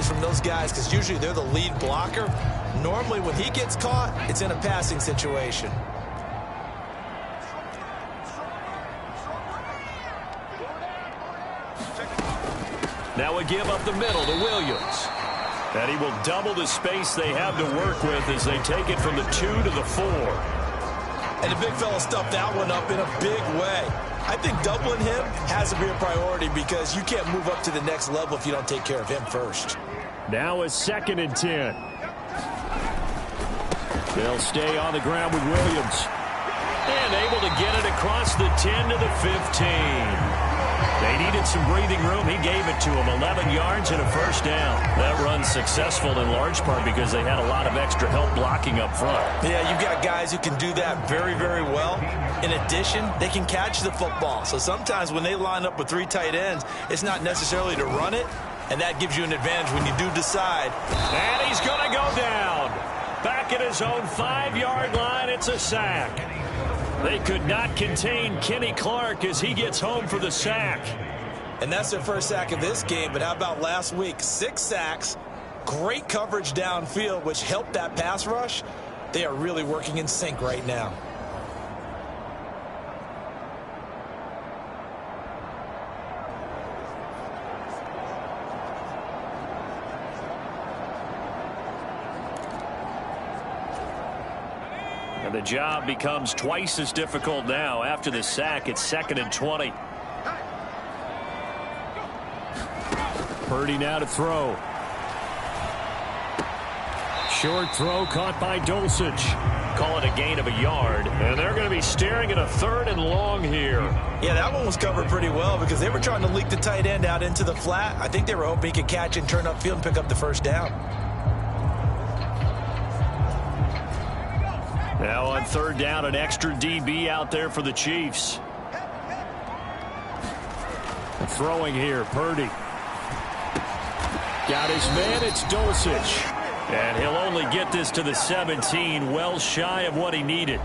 tackles from those guys because usually they're the lead blocker. Normally when he gets caught, it's in a passing situation. Now a give up the middle to Williams. And he will double the space they have to work with as they take it from the 2 to the 4. And the big fella stuffed that one up in a big way. I think doubling him has to be a priority because you can't move up to the next level if you don't take care of him first. Now a 2nd and 10. They'll stay on the ground with Williams. And able to get it across the 10 to the 15. They needed some breathing room. He gave it to them. 11 yards and a first down. That run's successful in large part because they had a lot of extra help blocking up front. Yeah, you've got guys who can do that very, very well. In addition, they can catch the football. So sometimes when they line up with 3 tight ends, it's not necessarily to run it, and that gives you an advantage when you do decide. And he's going to go down. Back at his own 5-yard line, it's a sack. They could not contain Kenny Clark as he gets home for the sack. And that's their first sack of this game, but how about last week? 6 sacks, great coverage downfield, which helped that pass rush. They are really working in sync right now. And the job becomes twice as difficult now. After the sack, it's 2nd and 20. Purdy now to throw. Short throw caught by Dulcich. Call it a gain of a yard. And they're going to be staring at a 3rd and long here. Yeah, that one was covered pretty well because they were trying to leak the tight end out into the flat. I think they were hoping he could catch and turn upfield and pick up the first down. Now on 3rd down, an extra DB out there for the Chiefs. Throwing here, Purdy. Got his man, it's Dulcich. And he'll only get this to the 17, well shy of what he needed.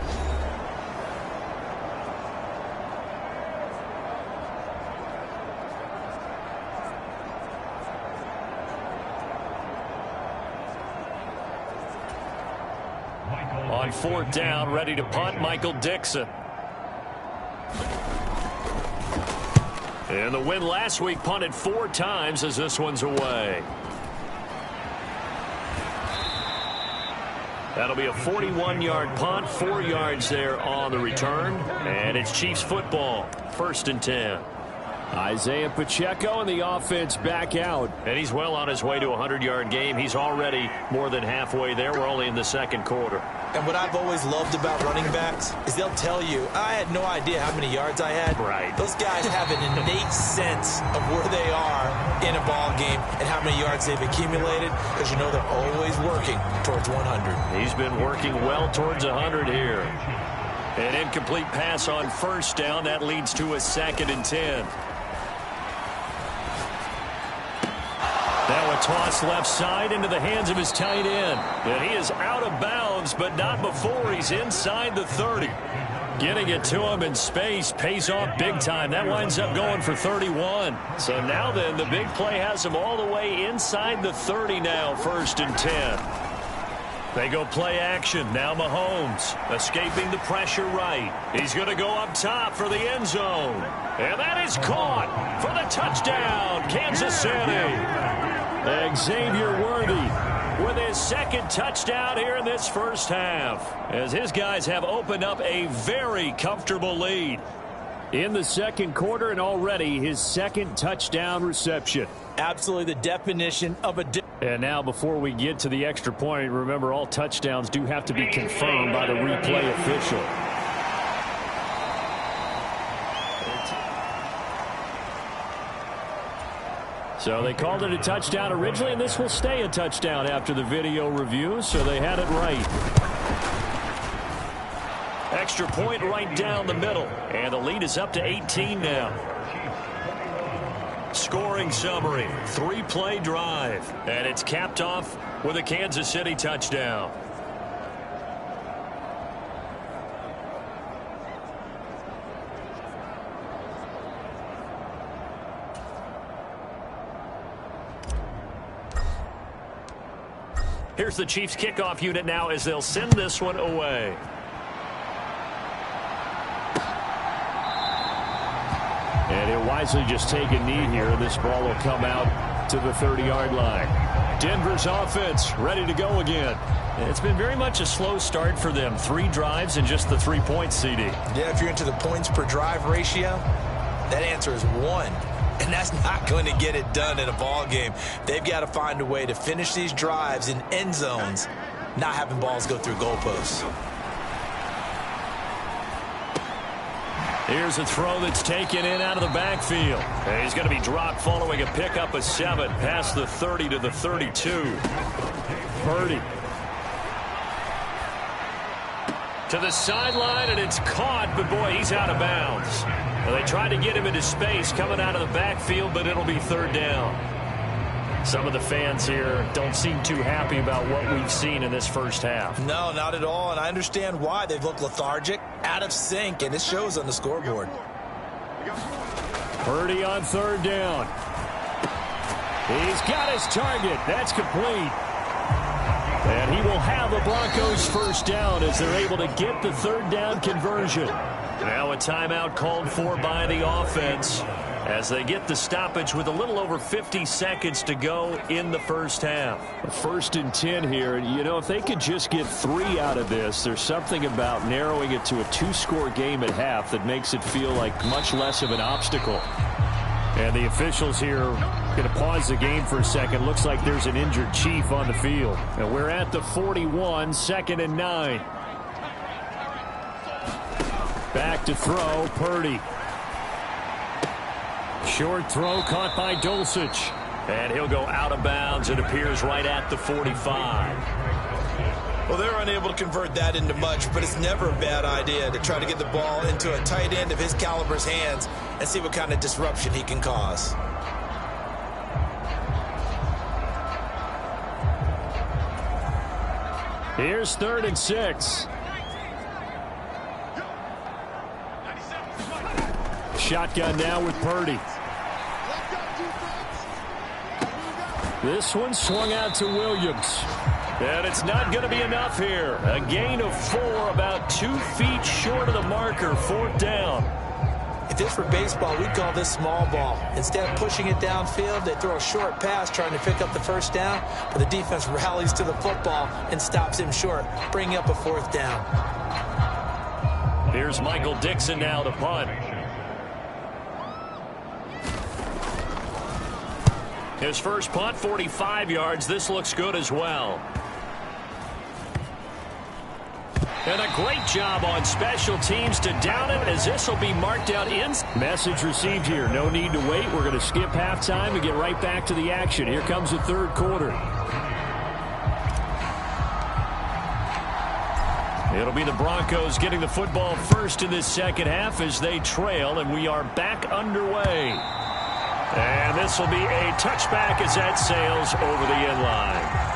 On 4th down, ready to punt, Michael Dixon. And the win last week punted 4 times as this one's away. That'll be a 41-yard punt, 4 yards there on the return. And it's Chiefs football, 1st and 10. Isaiah Pacheco and the offense back out. And he's well on his way to a 100-yard game. He's already more than halfway there. We're only in the 2nd quarter. And what I've always loved about running backs is they'll tell you, I had no idea how many yards I had. Right. Those guys have an innate sense of where they are in a ball game and how many yards they've accumulated because you know they're always working towards 100. He's been working well towards 100 here. An incomplete pass on 1st down. That leads to a 2nd and 10. Now a toss left side into the hands of his tight end. And he is out of bounds, but not before he's inside the 30. Getting it to him in space pays off big time. That winds up going for 31. So now then, the big play has him all the way inside the 30 now, 1st and 10. They go play action. Now Mahomes escaping the pressure right. He's going to go up top for the end zone. And that is caught for the touchdown, Kansas City. Xavier Worthy with his 2nd touchdown here in this first half, as his guys have opened up a very comfortable lead in the 2nd quarter, and already his 2nd touchdown reception. Absolutely the definition of a... And now before we get to the extra point, remember all touchdowns do have to be confirmed by the replay official. So they called it a touchdown originally, and this will stay a touchdown after the video review, so they had it right. Extra point right down the middle, and the lead is up to 18 now. Scoring summary, 3-play drive, and it's capped off with a Kansas City touchdown. Here's the Chiefs kickoff unit now as they'll send this one away. And he'll wisely just take a knee here. This ball will come out to the 30-yard line. Denver's offense ready to go again. It's been very much a slow start for them. 3 drives and just the 3 points, CD. Yeah, if you're into the points per drive ratio, that answer is 1. And that's not going to get it done in a ball game. They've got to find a way to finish these drives in end zones, not having balls go through goalposts. Here's a throw that's taken in out of the backfield. And he's going to be dropped following a pickup of 7 past the 30 to the 32. Purdy. To the sideline, and it's caught, but boy, he's out of bounds. Well, they tried to get him into space coming out of the backfield, but it'll be 3rd down. Some of the fans here don't seem too happy about what we've seen in this first half. No, not at all, and I understand why. They've looked lethargic, out of sync, and it shows on the scoreboard. Purdy on 3rd down. He's got his target. That's complete. And he will have the Broncos 1st down as they're able to get the 3rd down conversion. Now a timeout called for by the offense as they get the stoppage with a little over 50 seconds to go in the first half. 1st and 10 here. You know, if they could just get 3 out of this, there's something about narrowing it to a 2-score game at half that makes it feel like much less of an obstacle. And the officials here going to pause the game for a second. Looks like there's an injured Chief on the field. And we're at the 41, 2nd and 9. Back to throw, Purdy. Short throw caught by Dulcich. And he'll go out of bounds. It appears right at the 45. Well, they're unable to convert that into much, but it's never a bad idea to try to get the ball into a tight end of his caliber's hands and see what kind of disruption he can cause. Here's 3rd and 6. Shotgun now with Purdy. This one swung out to Williams. And it's not going to be enough here. A gain of 4, about 2 feet short of the marker, 4th down. If this were baseball, we'd call this small ball. Instead of pushing it downfield, they throw a short pass trying to pick up the 1st down, but the defense rallies to the football and stops him short, bringing up a 4th down. Here's Michael Dixon now to punt. His first punt, 45 yards. This looks good as well. And a great job on special teams to down it as this will be marked out in. Message received here. No need to wait. We're going to skip halftime and get right back to the action. Here comes the 3rd quarter. It'll be the Broncos getting the football first in this second half as they trail, and we are back underway. And this will be a touchback as that sails over the end line.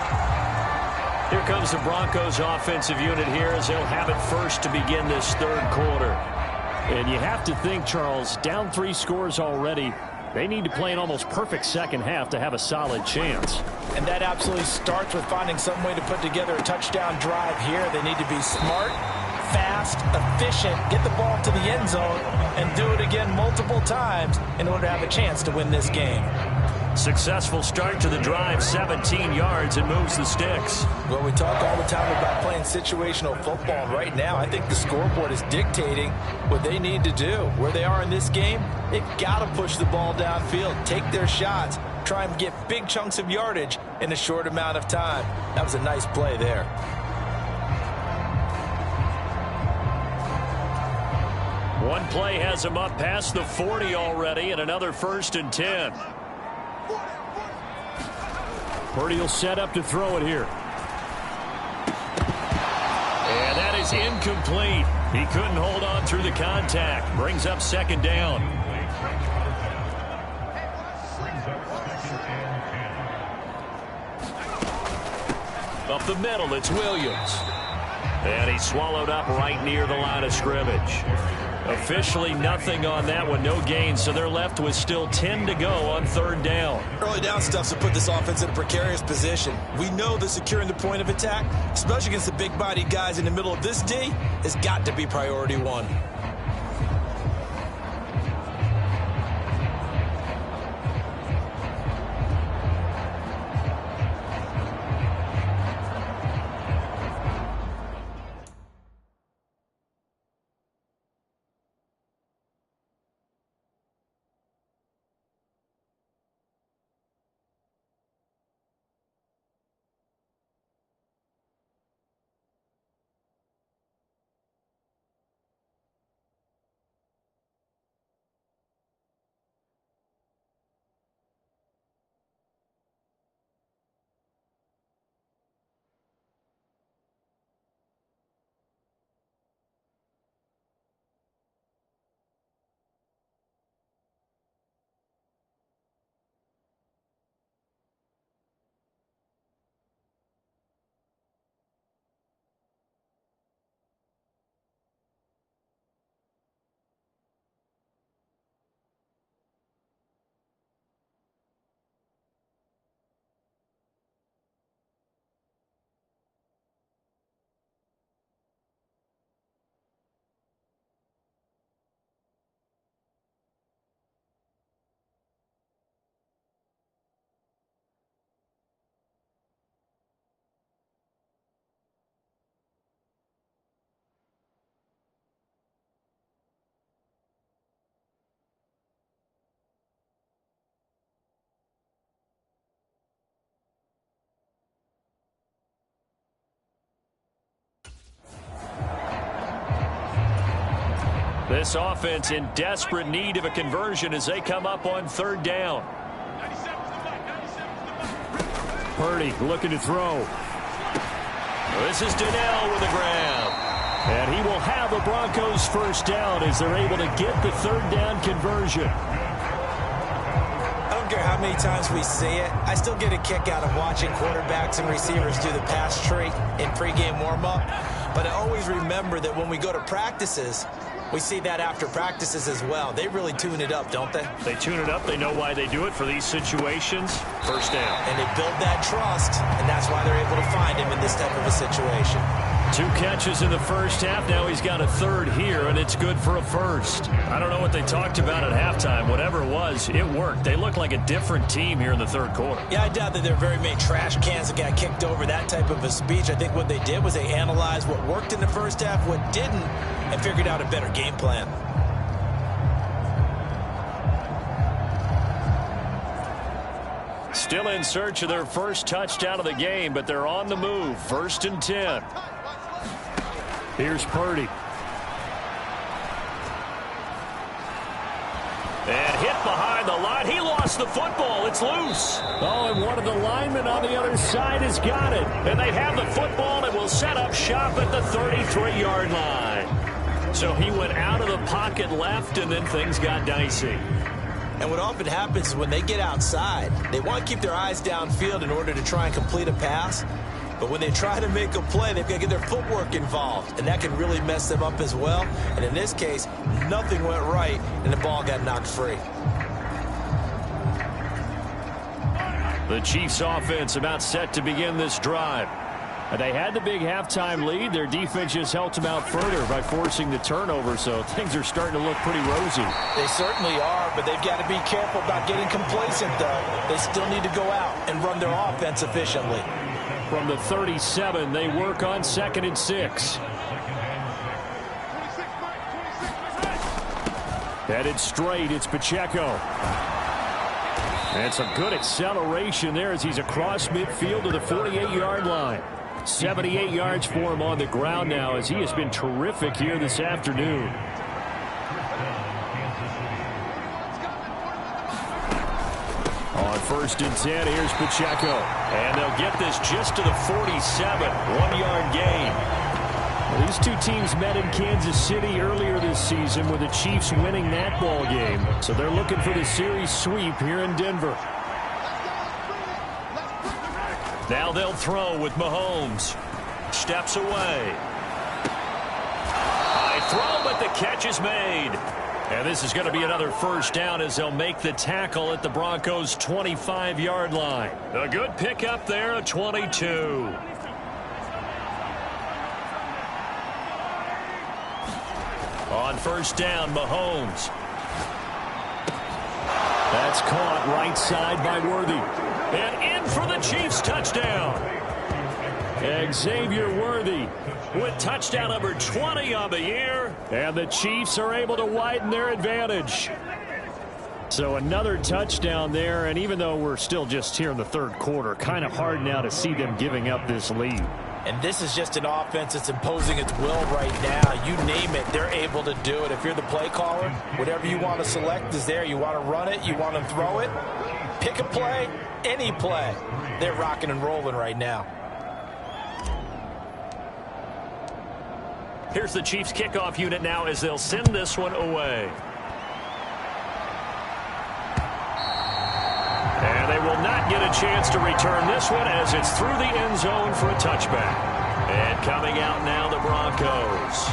Here comes the Broncos offensive unit here as they'll have it first to begin this 3rd quarter. And you have to think, Charles, down 3 scores already. They need to play an almost perfect second half to have a solid chance. And that absolutely starts with finding some way to put together a touchdown drive here. They need to be smart, fast, efficient, get the ball to the end zone, and do it again multiple times in order to have a chance to win this game. Successful start to the drive, 17 yards, and moves the sticks. Well, we talk all the time about playing situational football. Right now, I think the scoreboard is dictating what they need to do. Where they are in this game, they've got to push the ball downfield, take their shots, try and get big chunks of yardage in a short amount of time. That was a nice play there. One play has him up past the 40 already, and another 1st and 10. Purdy will set up to throw it here. And that is incomplete. He couldn't hold on through the contact. Brings up 2nd down. Up the middle, it's Williams. And he's swallowed up right near the line of scrimmage. Officially nothing on that one, no gain, so they're left with still 10 to go on third down. Early down stuff's to put this offense in a precarious position. We know that securing the point of attack, especially against the big-bodied guys in the middle of this D, has got to be priority one. This offense in desperate need of a conversion as they come up on third down. Purdy looking to throw. This is Donnell with the grab. And he will have the Broncos first down as they're able to get the third down conversion. I don't care how many times we see it. I still get a kick out of watching quarterbacks and receivers do the pass tree in pregame warm-up. But I always remember that when we go to practices, we see that after practices as well. They really tune it up, don't they? They tune it up. They know why they do it for these situations. First down. And they build that trust, and that's why they're able to find him in this type of a situation. 2 catches in the first half. Now he's got a third here, and it's good for a first. I don't know what they talked about at halftime. Whatever it was, it worked. They look like a different team here in the third quarter. Yeah, I doubt that there are very many trash cans that got kicked over, that type of a speech. I think what they did was they analyzed what worked in the first half, what didn't, and figured out a better game plan. Still in search of their first touchdown of the game, but they're on the move. 1st and 10. Here's Purdy. And hit behind the line. He lost the football. It's loose. Oh, and one of the linemen on the other side has got it. And they have the football and will set up shop at the 33-yard line. So he went out of the pocket left, and then things got dicey. And what often happens is when they get outside, they want to keep their eyes downfield in order to try and complete a pass. But when they try to make a play, they've got to get their footwork involved, and that can really mess them up as well. And in this case, nothing went right, and the ball got knocked free. The Chiefs' offense about set to begin this drive. They had the big halftime lead. Their defense just helped them out further by forcing the turnover, so things are starting to look pretty rosy. They certainly are, but they've got to be careful about getting complacent, though. They still need to go out and run their offense efficiently. From the 37, they work on 2nd and 6. Headed straight, it's Pacheco. And some good acceleration there as he's across midfield to the 48-yard line. 78 yards for him on the ground now as he has been terrific here this afternoon. On 1st and 10, here's Pacheco. And they'll get this just to the 47, 1-yard gain. Well, these two teams met in Kansas City earlier this season with the Chiefs winning that ball game. So they're looking for the series sweep here in Denver. Now they'll throw with Mahomes. Steps away. High throw, but the catch is made. And this is going to be another first down as they'll make the tackle at the Broncos' 25-yard line. A good pickup there, a 22. On first down, Mahomes. That's caught right side by Worthy. And in for the Chiefs touchdown. Xavier Worthy with touchdown number 20 on the year. And the Chiefs are able to widen their advantage. So another touchdown there. And even though we're still just here in the third quarter, kind of hard now to see them giving up this lead. And this is just an offense that's imposing its will right now. You name it, they're able to do it. If you're the play caller, whatever you want to select is there. You want to run it, you want to throw it. Pick a play, any play. They're rocking and rolling right now. Here's the Chiefs kickoff unit now as they'll send this one away. And they will not get a chance to return this one as it's through the end zone for a touchback. And coming out now, the Broncos.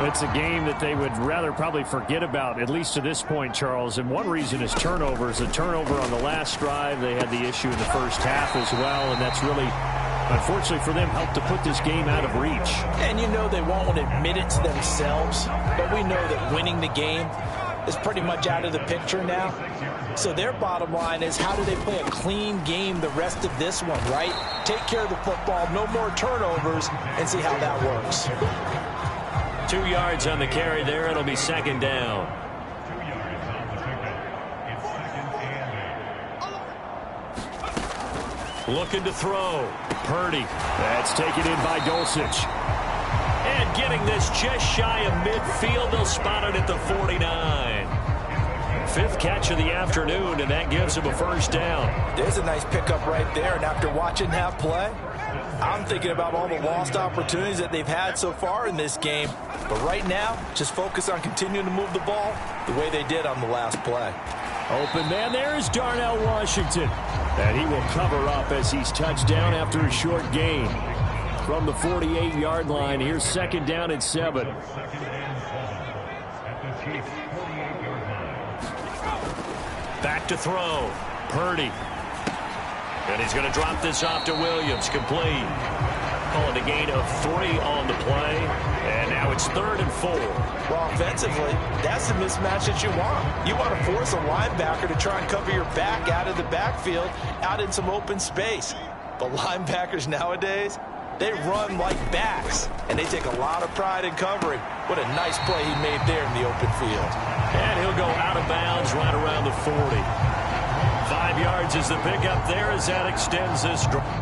It's a game that they would rather probably forget about, at least to this point, Charles. And one reason is turnovers. A turnover on the last drive. They had the issue in the first half as well, and that's really, unfortunately for them, helped to put this game out of reach. And you know they won't admit it to themselves, but we know that winning the game is pretty much out of the picture now. So their bottom line is, how do they play a clean game the rest of this one, right? Take care of the football, no more turnovers, and see how that works. 2 yards on the carry there. It'll be second down. Looking to throw. Purdy. That's taken in by Dulcich. And getting this just shy of midfield. They'll spot it at the 49. Fifth catch of the afternoon, and that gives him a first down. There's a nice pickup right there, and after watching that play, I'm thinking about all the lost opportunities that they've had so far in this game. But right now, just focus on continuing to move the ball the way they did on the last play. Open man there is Darnell Washington. And he will cover up as he's touched down after a short gain. From the 48-yard line, here's second down and 7. Back to throw. Purdy. And he's going to drop this off to Williams. Complete. Calling a gain of 3 on the play. And now it's 3rd and 4. Well, offensively, that's the mismatch that you want. You want to force a linebacker to try and cover your back out of the backfield, out in some open space. But linebackers nowadays, they run like backs, and they take a lot of pride in covering. What a nice play he made there in the open field. And he'll go out of bounds right around the 40. 5 yards is the pickup there as that extends this drive.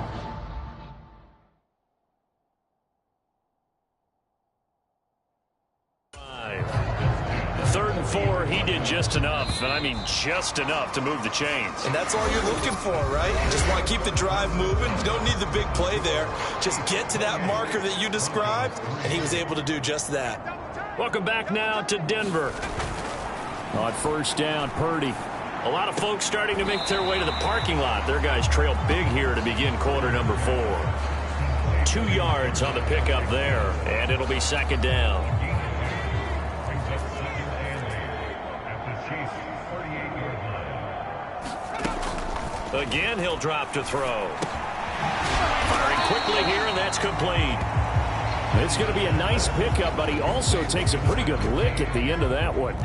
He did just enough, and I mean just enough to move the chains. And that's all you're looking for, right? Just want to keep the drive moving. You don't need the big play there. Just get to that marker that you described, and he was able to do just that. Welcome back now to Denver. On first down, Purdy. A lot of folks starting to make their way to the parking lot. Their guys trail big here to begin quarter number 4. 2 yards on the pickup there, and it'll be second down. Again, he'll drop to throw. Firing quickly here, and that's complete. It's going to be a nice pickup, but he also takes a pretty good lick at the end of that one.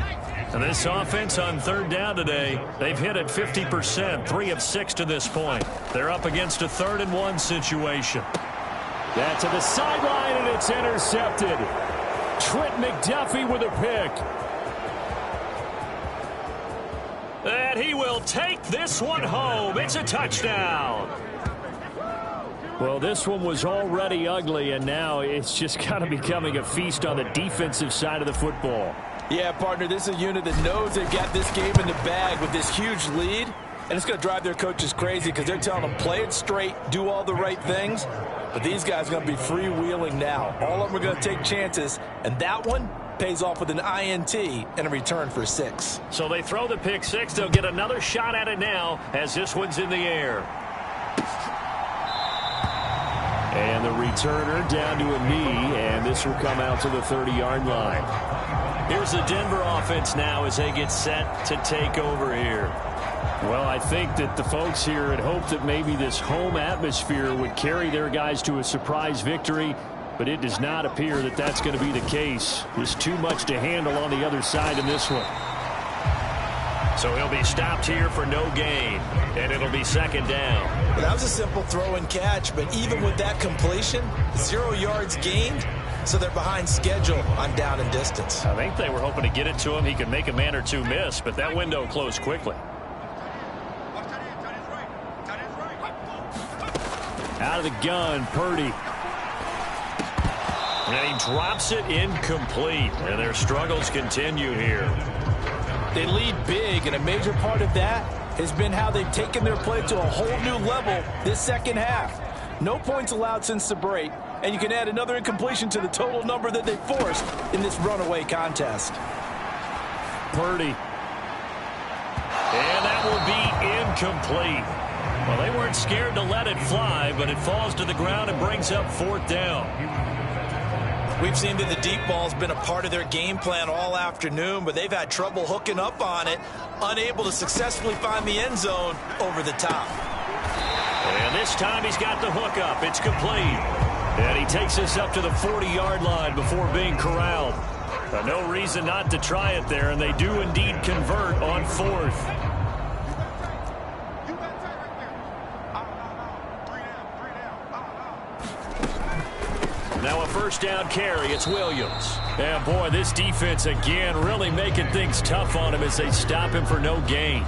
And this offense on third down today, they've hit at 50%, 3 of 6 to this point. They're up against a 3rd and 1 situation. That to the sideline, and it's intercepted. Trent McDuffie with a pick. And he will take this one home. It's a touchdown. Well, this one was already ugly, and now it's just kind of becoming a feast on the defensive side of the football. Yeah, partner, this is a unit that knows they've got this game in the bag with this huge lead, and it's going to drive their coaches crazy because they're telling them play it straight, do all the right things. But these guys are going to be freewheeling now. All of them are going to take chances, and that one pays off with an INT and a return for 6. So they throw the pick 6. They'll get another shot at it now as this one's in the air. And the returner down to a knee, and this will come out to the 30-yard line. Here's the Denver offense now as they get set to take over here. Well, I think that the folks here had hoped that maybe this home atmosphere would carry their guys to a surprise victory, but it does not appear that that's going to be the case. There's too much to handle on the other side in this one. So he'll be stopped here for no gain, and it'll be second down. Well, that was a simple throw and catch, but even with that completion, 0 yards gained, so they're behind schedule on down and distance. I think they were hoping to get it to him. He could make a man or two miss, but that window closed quickly. Out of the gun, Purdy. And he drops it incomplete, and their struggles continue here. They lead big, and a major part of that has been how they've taken their play to a whole new level this second half. No points allowed since the break, and you can add another incompletion to the total number that they forced in this runaway contest. Purdy. And that will be incomplete. Well, they weren't scared to let it fly, but it falls to the ground and brings up fourth down. We've seen that the deep ball's been a part of their game plan all afternoon, but they've had trouble hooking up on it, unable to successfully find the end zone over the top. And this time he's got the hook up. It's complete. And he takes this up to the 40-yard line before being corralled. No reason not to try it there, and they do indeed convert on fourth. Now a first down carry. It's Williams. And boy, this defense again really making things tough on him as they stop him for no gain.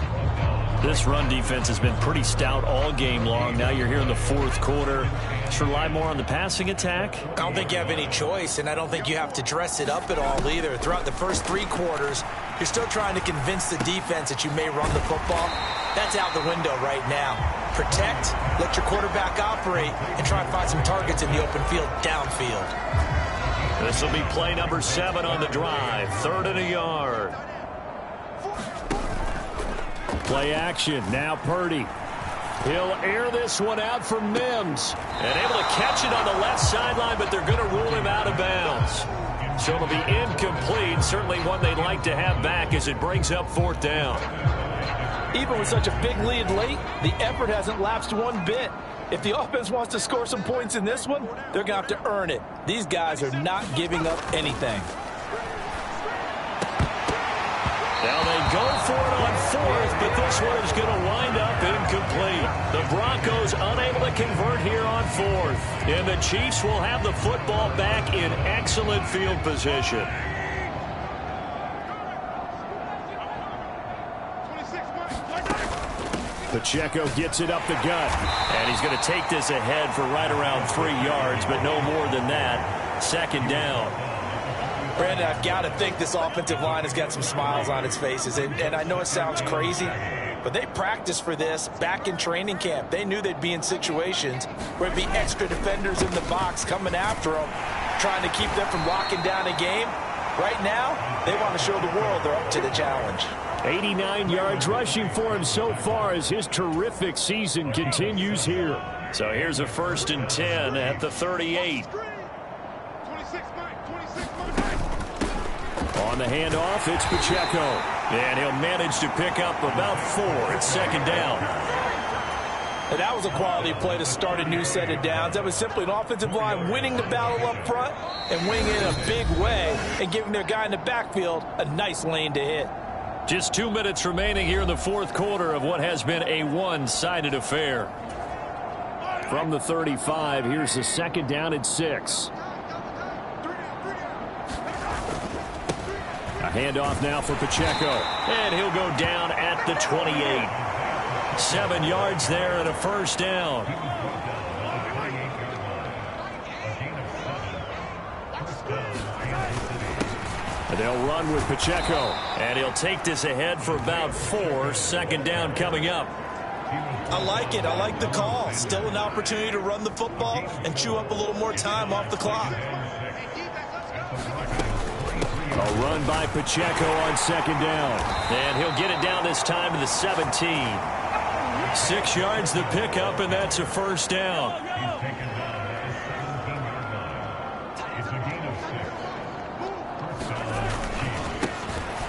This run defense has been pretty stout all game long. Now you're here in the fourth quarter. Just rely more on the passing attack. I don't think you have any choice, and I don't think you have to dress it up at all either. Throughout the first 3 quarters, you're still trying to convince the defense that you may run the football. That's out the window right now. Protect, let your quarterback operate, and try and find some targets in the open field downfield. This will be play number 7 on the drive. 3rd and a yard. Play action. Now Purdy. He'll air this one out for Mims. And able to catch it on the left sideline, but they're going to rule him out of bounds. So it'll be incomplete. Certainly one they'd like to have back as it brings up fourth down. Even with such a big lead late, the effort hasn't lapsed one bit. If the offense wants to score some points in this one, they're going to have to earn it. These guys are not giving up anything. Now they go for it on fourth, but this one is going to wind up incomplete. The Broncos unable to convert here on fourth. And the Chiefs will have the football back in excellent field position. Pacheco gets it up the gut. And he's going to take this ahead for right around 3 yards, but no more than that. Second down. Brandon, I've got to think this offensive line has got some smiles on its faces. And I know it sounds crazy, but they practiced for this back in training camp. They knew they'd be in situations where there'd be extra defenders in the box coming after them, trying to keep them from locking down a game. Right now, they want to show the world they're up to the challenge. 89 yards rushing for him so far as his terrific season continues here. So here's a 1st and 10 at the 38. On the handoff, it's Pacheco. And he'll manage to pick up about 4. It's second down. And that was a quality play to start a new set of downs. That was simply an offensive line winning the battle up front and winning it in a big way and giving their guy in the backfield a nice lane to hit. Just 2 minutes remaining here in the fourth quarter of what has been a one-sided affair. From the 35, here's the second down and 6. A handoff now for Pacheco. And he'll go down at the 28. 7 yards there and a first down. And they'll run with Pacheco. And he'll take this ahead for about 4. Second down coming up. I like it. I like the call. Still an opportunity to run the football and chew up a little more time off the clock. A run by Pacheco on second down. And he'll get it down this time to the 17. 6 yards the pickup, and that's a first down.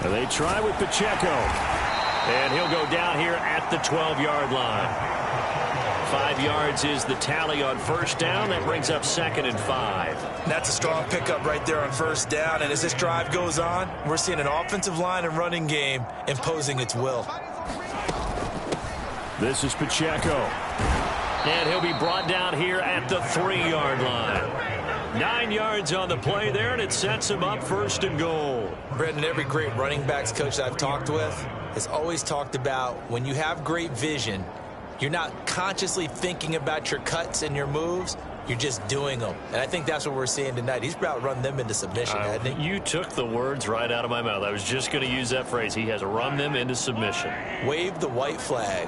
They try with Pacheco. And he'll go down here at the 12-yard line. 5 yards is the tally on first down. That brings up 2nd and 5. That's a strong pickup right there on first down. And as this drive goes on, we're seeing an offensive line and running game imposing its will. This is Pacheco. And he'll be brought down here at the 3-yard line. 9 yards on the play there, and it sets him up 1st and goal. Brendan, every great running backs coach I've talked with has always talked about when you have great vision, you're not consciously thinking about your cuts and your moves. You're just doing them. And I think that's what we're seeing tonight. He's about to run them into submission, hasn't he? You took the words right out of my mouth. I was just going to use that phrase. He has run them into submission. Wave the white flag.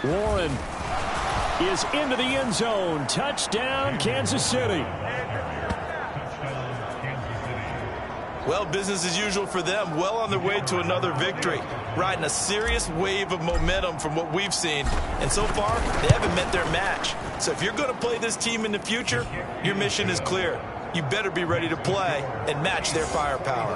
Warren is into the end zone. Touchdown, Kansas City. Well, business as usual for them. Well on their way to another victory. Riding a serious wave of momentum from what we've seen. And so far, they haven't met their match. So if you're going to play this team in the future, your mission is clear. You better be ready to play and match their firepower.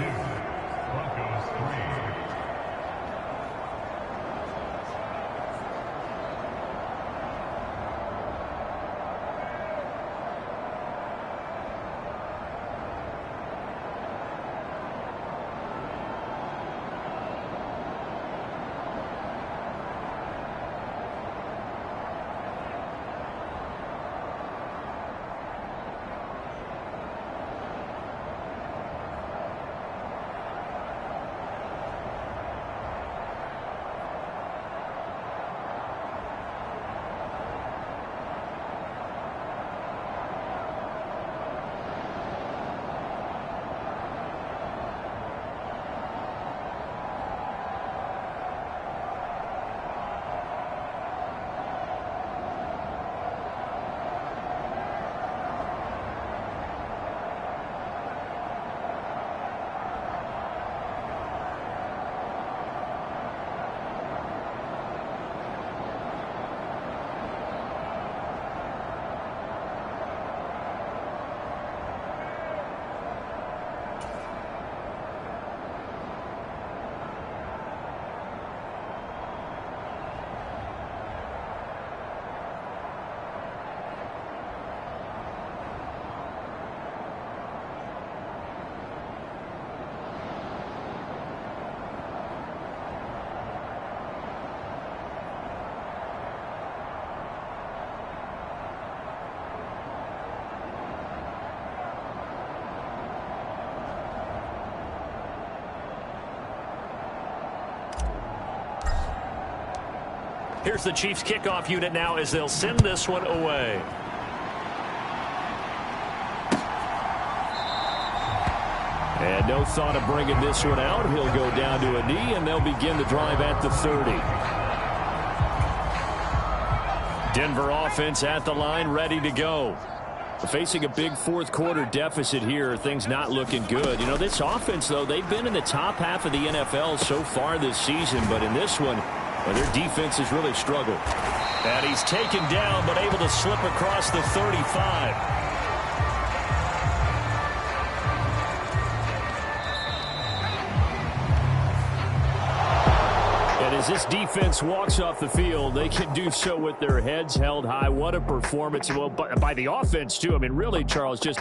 Here's the Chiefs kickoff unit now as they'll send this one away. And no thought of bringing this one out. He'll go down to a knee, and they'll begin the drive at the 30. Denver offense at the line, ready to go. Facing a big fourth quarter deficit here, things not looking good. You know, this offense, though, they've been in the top half of the NFL so far this season, but in this one, well, their defense has really struggled. And he's taken down, but able to slip across the 35. And as this defense walks off the field, they can do so with their heads held high. What a performance. Well, by the offense, too. I mean, really, Charles, just